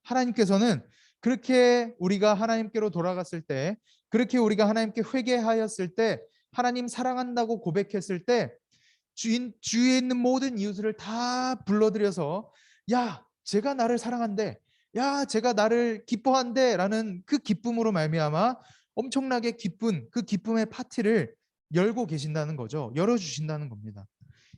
하나님께서는 그렇게 우리가 하나님께로 돌아갔을 때 그렇게 우리가 하나님께 회개하였을 때 하나님 사랑한다고 고백했을 때 주위에 있는 모든 이웃을 다 불러들여서 야, 제가 나를 사랑한대. 야, 제가 나를 기뻐한대라는 그 기쁨으로 말미암아 엄청나게 기쁜 그 기쁨의 파티를 열고 계신다는 거죠. 열어주신다는 겁니다.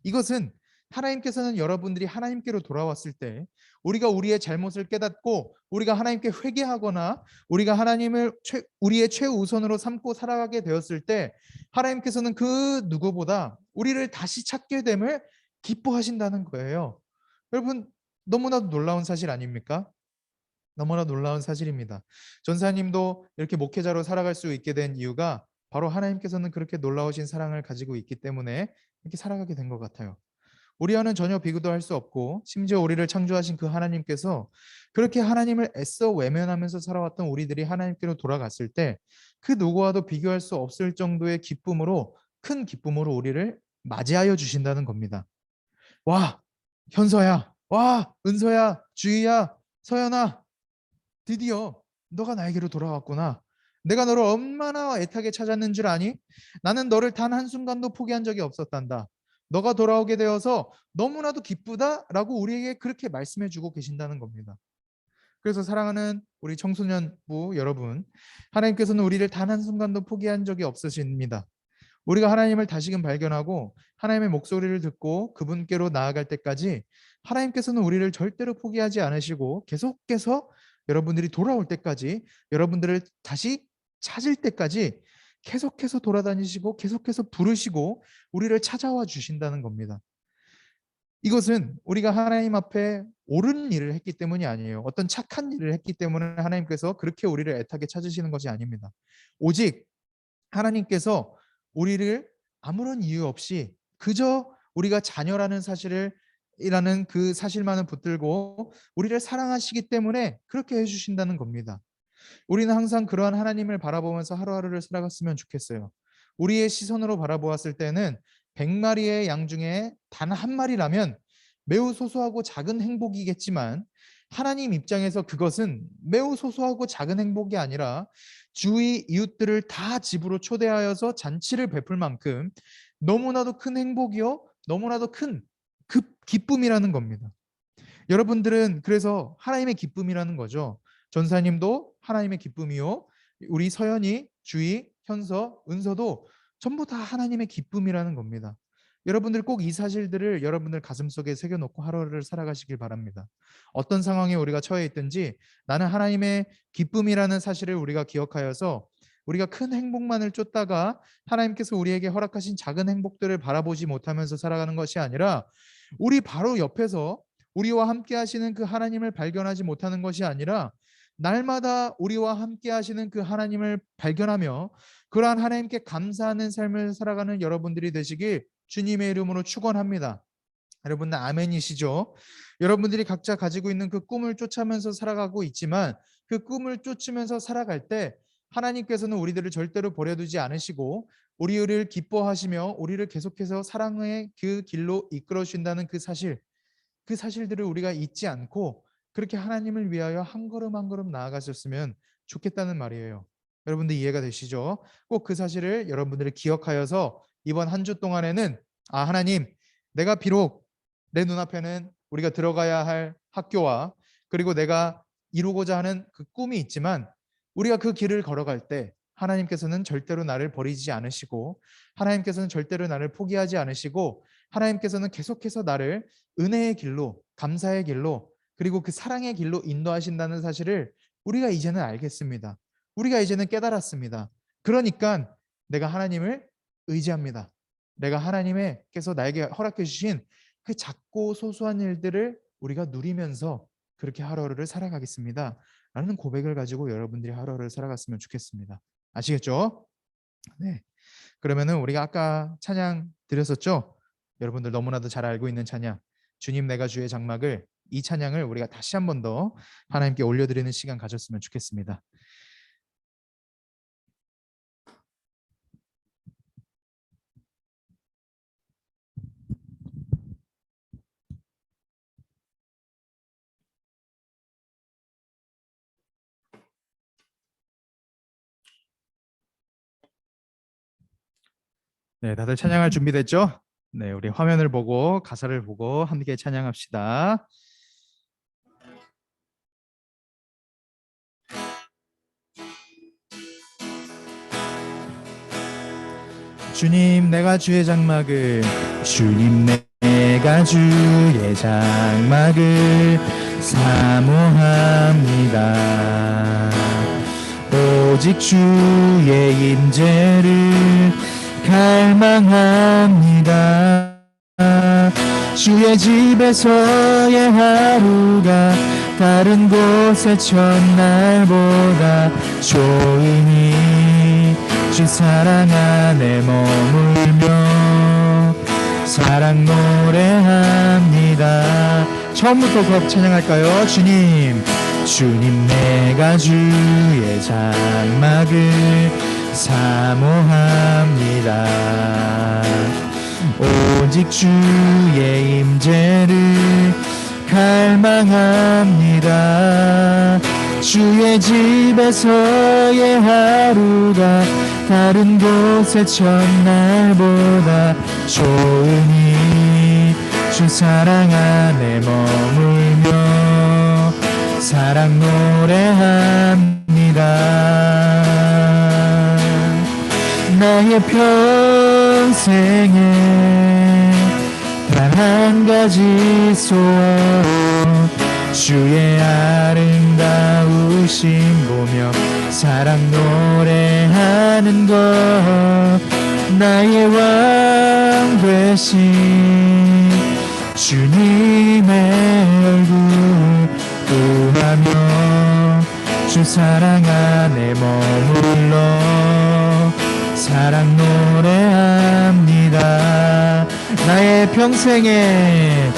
이것은 하나님께서는 여러분들이 하나님께로 돌아왔을 때 우리가 우리의 잘못을 깨닫고 우리가 하나님께 회개하거나 우리가 하나님을 우리의 최우선으로 삼고 살아가게 되었을 때 하나님께서는 그 누구보다 우리를 다시 찾게 됨을 기뻐하신다는 거예요. 여러분, 너무나도 놀라운 사실 아닙니까? 너무나 놀라운 사실입니다. 전사님도 이렇게 목회자로 살아갈 수 있게 된 이유가 바로 하나님께서는 그렇게 놀라우신 사랑을 가지고 있기 때문에 이렇게 살아가게 된 것 같아요. 우리와는 전혀 비교도 할 수 없고 심지어 우리를 창조하신 그 하나님께서 그렇게 하나님을 애써 외면하면서 살아왔던 우리들이 하나님께로 돌아갔을 때 그 누구와도 비교할 수 없을 정도의 기쁨으로, 큰 기쁨으로 우리를 맞이하여 주신다는 겁니다. 와, 현서야, 와, 은서야, 주희야, 서연아, 드디어 너가 나에게로 돌아왔구나. 내가 너를 얼마나 애타게 찾았는 줄 아니? 나는 너를 단 한순간도 포기한 적이 없었단다. 너가 돌아오게 되어서 너무나도 기쁘다라고 우리에게 그렇게 말씀해 주고 계신다는 겁니다. 그래서 사랑하는 우리 청소년부 여러분, 하나님께서는 우리를 단 한순간도 포기한 적이 없으십니다. 우리가 하나님을 다시금 발견하고 하나님의 목소리를 듣고 그분께로 나아갈 때까지 하나님께서는 우리를 절대로 포기하지 않으시고 계속해서 여러분들이 돌아올 때까지, 여러분들을 다시 찾을 때까지 계속해서 돌아다니시고 계속해서 부르시고 우리를 찾아와 주신다는 겁니다. 이것은 우리가 하나님 앞에 옳은 일을 했기 때문이 아니에요. 어떤 착한 일을 했기 때문에 하나님께서 그렇게 우리를 애타게 찾으시는 것이 아닙니다. 오직 하나님께서 우리를 아무런 이유 없이 그저 우리가 자녀라는 사실을 이라는 그 사실만을 붙들고 우리를 사랑하시기 때문에 그렇게 해주신다는 겁니다. 우리는 항상 그러한 하나님을 바라보면서 하루하루를 살아갔으면 좋겠어요. 우리의 시선으로 바라보았을 때는 100마리의 양 중에 단 한 마리라면 매우 소소하고 작은 행복이겠지만 하나님 입장에서 그것은 매우 소소하고 작은 행복이 아니라 주위 이웃들을 다 집으로 초대하여서 잔치를 베풀 만큼 너무나도 큰 행복이요, 너무나도 큰 기쁨이라는 겁니다. 여러분들은 그래서 하나님의 기쁨이라는 거죠. 전사님도 하나님의 기쁨이요, 우리 서연이, 주희, 현서, 은서도 전부 다 하나님의 기쁨이라는 겁니다. 여러분들 꼭 이 사실들을 여러분들 가슴속에 새겨놓고 하루를 살아가시길 바랍니다. 어떤 상황에 우리가 처해 있든지 나는 하나님의 기쁨이라는 사실을 우리가 기억하여서 우리가 큰 행복만을 쫓다가 하나님께서 우리에게 허락하신 작은 행복들을 바라보지 못하면서 살아가는 것이 아니라 우리 바로 옆에서 우리와 함께 하시는 그 하나님을 발견하지 못하는 것이 아니라 날마다 우리와 함께 하시는 그 하나님을 발견하며 그러한 하나님께 감사하는 삶을 살아가는 여러분들이 되시길 주님의 이름으로 축원합니다. 여러분들 아멘이시죠? 여러분들이 각자 가지고 있는 그 꿈을 쫓으면서 살아가고 있지만 그 꿈을 쫓으면서 살아갈 때 하나님께서는 우리들을 절대로 버려두지 않으시고 우리를 기뻐하시며 우리를 계속해서 사랑의 그 길로 이끌어 주신다는 그 사실들을 우리가 잊지 않고 그렇게 하나님을 위하여 한 걸음 한 걸음 나아가셨으면 좋겠다는 말이에요. 여러분들 이해가 되시죠? 꼭 그 사실을 여러분들이 기억하여서 이번 한 주 동안에는 하나님, 내가 비록 내 눈앞에는 우리가 들어가야 할 학교와 그리고 내가 이루고자 하는 그 꿈이 있지만 우리가 그 길을 걸어갈 때 하나님께서는 절대로 나를 버리지 않으시고 하나님께서는 절대로 나를 포기하지 않으시고 하나님께서는 계속해서 나를 은혜의 길로, 감사의 길로, 그리고 그 사랑의 길로 인도하신다는 사실을 우리가 이제는 알겠습니다. 우리가 이제는 깨달았습니다. 그러니까 내가 하나님을 의지합니다. 내가 하나님께서 나에게 허락해 주신 그 작고 소소한 일들을 우리가 누리면서 그렇게 하루하루를 살아가겠습니다. 라는 고백을 가지고 여러분들이 하루하루를 살아갔으면 좋겠습니다. 아시겠죠? 네. 그러면은 우리가 아까 찬양 드렸었죠? 여러분들 너무나도 잘 알고 있는 찬양, 주님 내가 주의 장막을, 이 찬양을 우리가 다시 한 번 더 하나님께 올려드리는 시간 가졌으면 좋겠습니다. 네, 다들 찬양할 준비됐죠? 네, 우리 화면을 보고 가사를 보고 함께 찬양합시다. 주님 내가 주의 장막을 주님 내가 주의 장막을 사모합니다. 오직 주의 임재를 갈망합니다. 주의 집에서의 하루가 다른 곳의 첫날보다 좋으니 주 사랑 안에 머물며 사랑 노래합니다. 처음부터 그 찬양할까요? 주님 내가 주의 장막을 사모합니다. 오직 주의 임재를 갈망합니다. 주의 집에서의 하루가 다른 곳의 첫날보다 좋으니 주 사랑 안에 머물며 사랑 노래합니다. 나의 평생에 단 한 가지 소원 주의 아름다우심 보며 사랑 노래하는 것 나의 왕 되신 주님의 얼굴 구하며 주 사랑 안에 머물러 사랑 노래합니다. 나의 평생에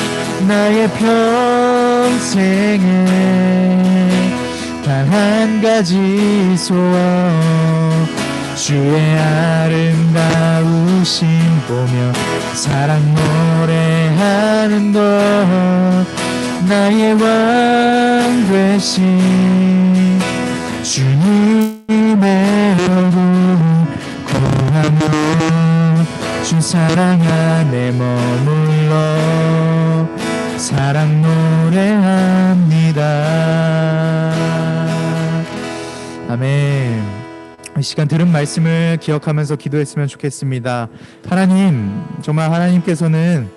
단 한 가지 소원 주의 아름다우심 보며 사랑 노래하는 것 나의 왕 되신 주님의 얼굴 구하며 주 사랑 안에 머물러 사랑 노래합니다. 아멘. 이 시간 들은 말씀을 기억하면서 기도했으면 좋겠습니다. 하나님, 정말 하나님께서는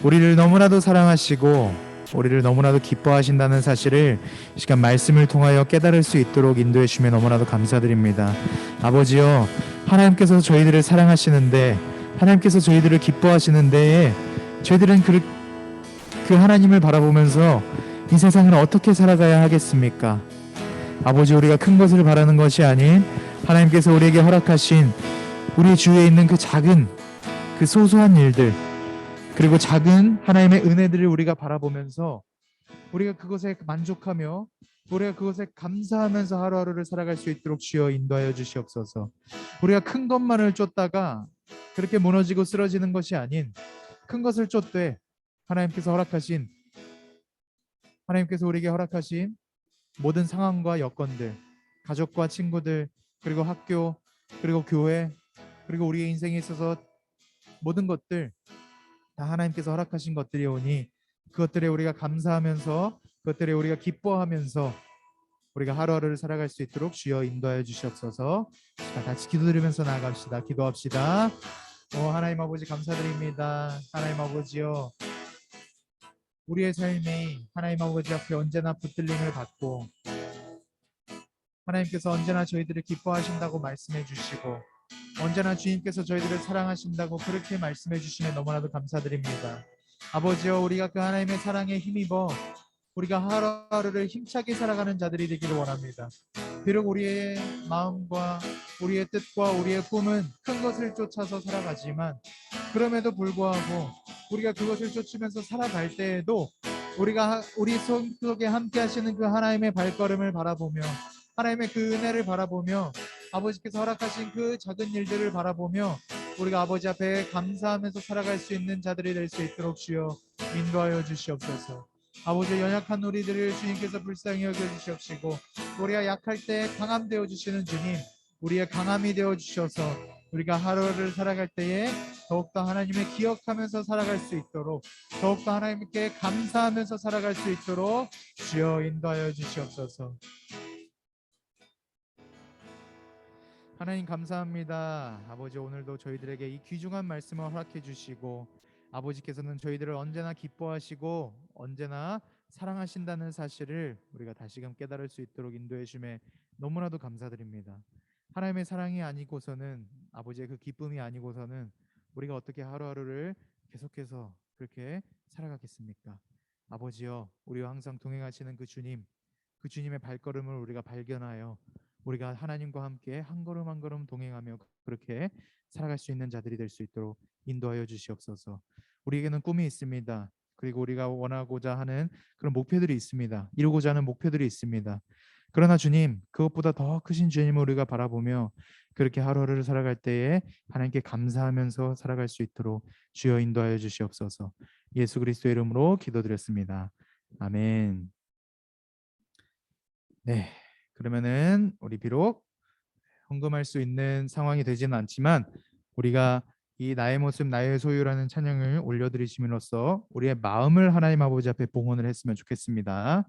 우리를 너무나도 사랑하시고 우리를 너무나도 기뻐하신다는 사실을 이 시간 말씀을 통하여 깨달을 수 있도록 인도해 주시면 너무나도 감사드립니다. 아버지여, 하나님께서 저희들을 사랑하시는데 하나님께서 저희들을 기뻐하시는데 저희들은 그 하나님을 바라보면서 이 세상을 어떻게 살아가야 하겠습니까? 아버지, 우리가 큰 것을 바라는 것이 아닌 하나님께서 우리에게 허락하신 우리 주위에 있는 그 작은 그 소소한 일들 그리고 작은 하나님의 은혜들을 우리가 바라보면서 우리가 그것에 만족하며 우리가 그것에 감사하면서 하루하루를 살아갈 수 있도록 주여 인도하여 주시옵소서. 우리가 큰 것만을 쫓다가 그렇게 무너지고 쓰러지는 것이 아닌 큰 것을 쫓되 하나님께서 우리에게 허락하신 모든 상황과 여건들, 가족과 친구들, 그리고 학교, 그리고 교회, 그리고 우리의 인생에 있어서 모든 것들 다 하나님께서 허락하신 것들이 오니 그것들에 우리가 감사하면서 그것들에 우리가 기뻐하면서 우리가 하루하루를 살아갈 수 있도록 주여 인도하여 주시옵소서. 자, 같이 기도드리면서 나아갑시다. 기도합시다. 하나님 아버지 감사드립니다. 하나님 아버지요, 우리의 삶이 하나님 아버지 앞에 언제나 붙들림을 받고 하나님께서 언제나 저희들을 기뻐하신다고 말씀해 주시고 언제나 주님께서 저희들을 사랑하신다고 그렇게 말씀해 주시면 너무나도 감사드립니다. 아버지여, 우리가 그 하나님의 사랑에 힘입어 우리가 하루하루를 힘차게 살아가는 자들이 되기를 원합니다. 비록 우리의 마음과 우리의 뜻과 우리의 꿈은 큰 것을 쫓아서 살아가지만 그럼에도 불구하고 우리가 그것을 쫓으면서 살아갈 때에도 우리가 우리 속에 함께 하시는 그 하나님의 발걸음을 바라보며 하나님의 그 은혜를 바라보며 아버지께서 허락하신 그 작은 일들을 바라보며 우리가 아버지 앞에 감사하면서 살아갈 수 있는 자들이 될 수 있도록 주여 인도하여 주시옵소서. 아버지, 연약한 우리들을 주님께서 불쌍히 여겨주시옵시고 우리가 약할 때 강함 되어주시는 주님, 우리의 강함이 되어주셔서 우리가 하루를 살아갈 때에 더욱더 하나님을 기억하면서 살아갈 수 있도록 더욱더 하나님께 감사하면서 살아갈 수 있도록 주여 인도하여 주시옵소서. 하나님 감사합니다. 아버지, 오늘도 저희들에게 이 귀중한 말씀을 허락해 주시고, 아버지께서는 저희들을 언제나 기뻐하시고 언제나 사랑하신다는 사실을 우리가 다시금 깨달을 수 있도록 인도해 주심에 너무나도 감사드립니다. 하나님의 사랑이 아니고서는, 아버지의 그 기쁨이 아니고서는 우리가 어떻게 하루하루를 계속해서 그렇게 살아가겠습니까? 아버지여, 우리와 항상 동행하시는 그 주님, 그 주님의 발걸음을 우리가 발견하여 우리가 하나님과 함께 한 걸음 한 걸음 동행하며 그렇게 살아갈 수 있는 자들이 될 수 있도록 인도하여 주시옵소서. 우리에게는 꿈이 있습니다. 그리고 우리가 원하고자 하는 그런 목표들이 있습니다. 이루고자 하는 목표들이 있습니다. 그러나 주님, 그것보다 더 크신 주님을 우리가 바라보며 그렇게 하루하루를 살아갈 때에 하나님께 감사하면서 살아갈 수 있도록 주여 인도하여 주시옵소서. 예수 그리스도의 이름으로 기도드렸습니다. 아멘. 네, 그러면은 우리 비록 헌금할 수 있는 상황이 되지는 않지만 우리가 이 나의 모습 나의 소유라는 찬양을 올려드리심으로써 우리의 마음을 하나님 아버지 앞에 봉헌을 했으면 좋겠습니다.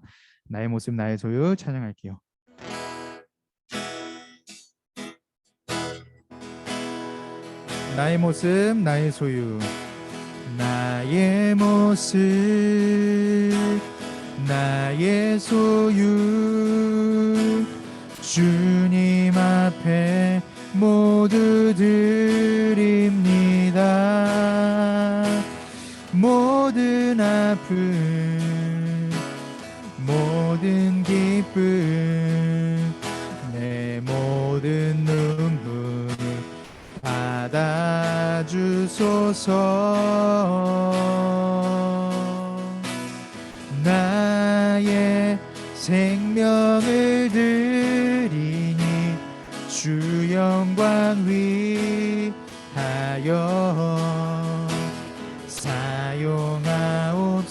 나의 모습 나의 소유 찬양할게요. 나의 모습 나의 소유, 나의 모습 나의 소유, 주님 앞에 모두 드립니다. 모든 아픔 모든 기쁨 내 모든 눈물 받아주소서. 나의 생명을 드리니 주 영광 위하여 사용하옵소서.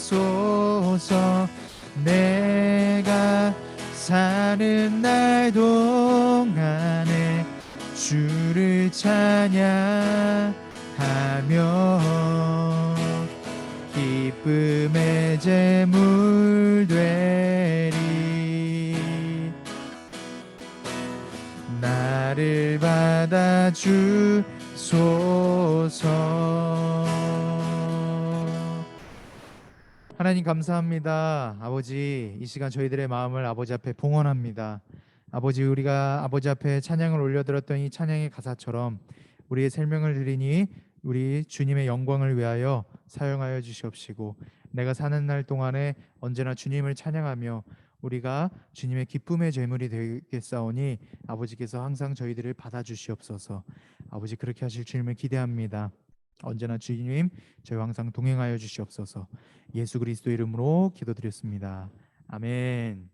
내가 사는 날 동안에 주를 찬양하며 기쁨의 제물 되리. 나를 받아주소서. 하나님 감사합니다. 아버지, 이 시간 저희들의 마음을 아버지 앞에 봉헌합니다. 아버지, 우리가 아버지 앞에 찬양을 올려드렸던 이 찬양의 가사처럼 우리의 생명을 드리니 우리 주님의 영광을 위하여 사용하여 주시옵시고, 내가 사는 날 동안에 언제나 주님을 찬양하며 우리가 주님의 기쁨의 제물이 되겠사오니 아버지께서 항상 저희들을 받아주시옵소서. 아버지, 그렇게 하실 주님을 기대합니다. 언제나 주님 저희와 항상 동행하여 주시옵소서. 예수 그리스도 이름으로 기도드렸습니다. 아멘.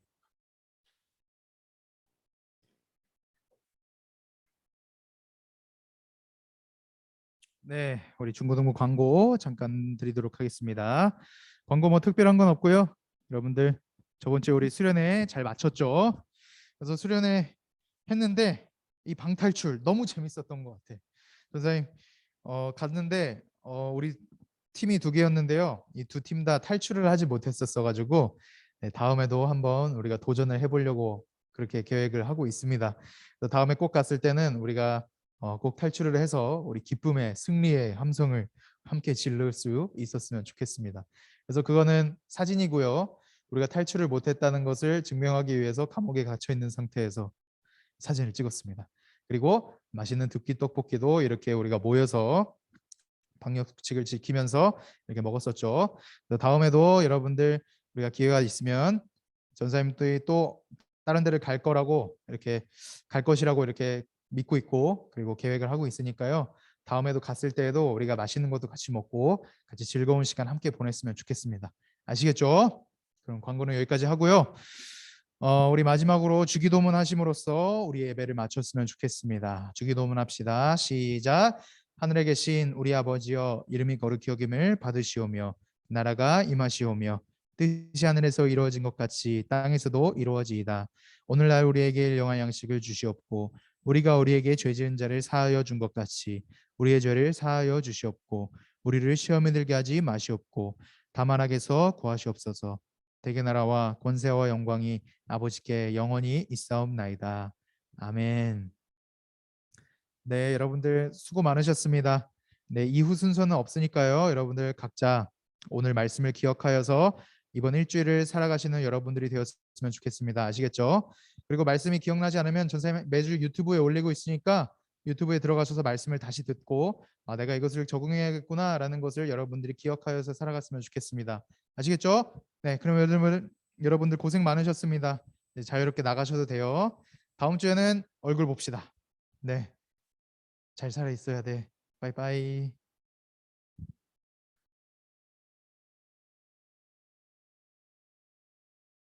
네, 우리 중고등부 광고 잠깐 드리도록 하겠습니다. 광고 뭐 특별한 건 없고요. 여러분들 저번 주에 우리 수련회 잘 마쳤죠? 그래서 수련회 했는데 이 방탈출 너무 재밌었던 것 같아. 선생님 갔는데 우리 팀이 두 개였는데요. 이 두 팀 다 탈출을 하지 못했었어가지고 네, 다음에도 한번 우리가 도전을 해보려고 그렇게 계획을 하고 있습니다. 그래서 다음에 꼭 갔을 때는 우리가 꼭 탈출을 해서 우리 기쁨의 승리의 함성을 함께 질를 수 있었으면 좋겠습니다. 그래서 그거는 사진이고요. 우리가 탈출을 못했다는 것을 증명하기 위해서 감옥에 갇혀 있는 상태에서 사진을 찍었습니다. 그리고 맛있는 두끼 떡볶이도 이렇게 우리가 모여서 방역수칙을 지키면서 이렇게 먹었었죠. 다음에도 여러분들 우리가 기회가 있으면 전사님들이 또 다른 데를 갈 거라고 이렇게 갈 것이라고 이렇게 믿고 있고 그리고 계획을 하고 있으니까요. 다음에도 갔을 때에도 우리가 맛있는 것도 같이 먹고 같이 즐거운 시간 함께 보냈으면 좋겠습니다. 아시겠죠? 그럼 광고는 여기까지 하고요. 우리 마지막으로 주기도문 하심으로써 우리 예배를 마쳤으면 좋겠습니다. 주기도문 합시다. 시작. 하늘에 계신 우리 아버지여, 이름이 거룩히 여김을 받으시오며 나라가 임하시오며 뜻이 하늘에서 이루어진 것 같이 땅에서도 이루어지이다. 오늘날 우리에게 일용할 양식을 주시옵고 우리가 우리에게 죄 지은 자를 사하여 준 것 같이 우리의 죄를 사하여 주시옵고 우리를 시험에 들게 하지 마시옵고 다만 악에서 구하시옵소서. 대개 나라와 권세와 영광이 아버지께 영원히 있사옵나이다. 아멘. 네, 여러분들 수고 많으셨습니다. 네, 이후 순서는 없으니까요. 여러분들 각자 오늘 말씀을 기억하여서 이번 일주일을 살아가시는 여러분들이 되었으면 좋겠습니다. 아시겠죠? 그리고 말씀이 기억나지 않으면 전사님 매주 유튜브에 올리고 있으니까 유튜브에 들어가셔서 말씀을 다시 듣고 내가 이것을 적응해야겠구나라는 것을 여러분들이 기억하여서 살아갔으면 좋겠습니다. 아시겠죠? 네, 그럼 여러분들 고생 많으셨습니다. 네, 자유롭게 나가셔도 돼요. 다음 주에는 얼굴 봅시다. 네, 잘 살아 있어야 돼. 빠이빠이.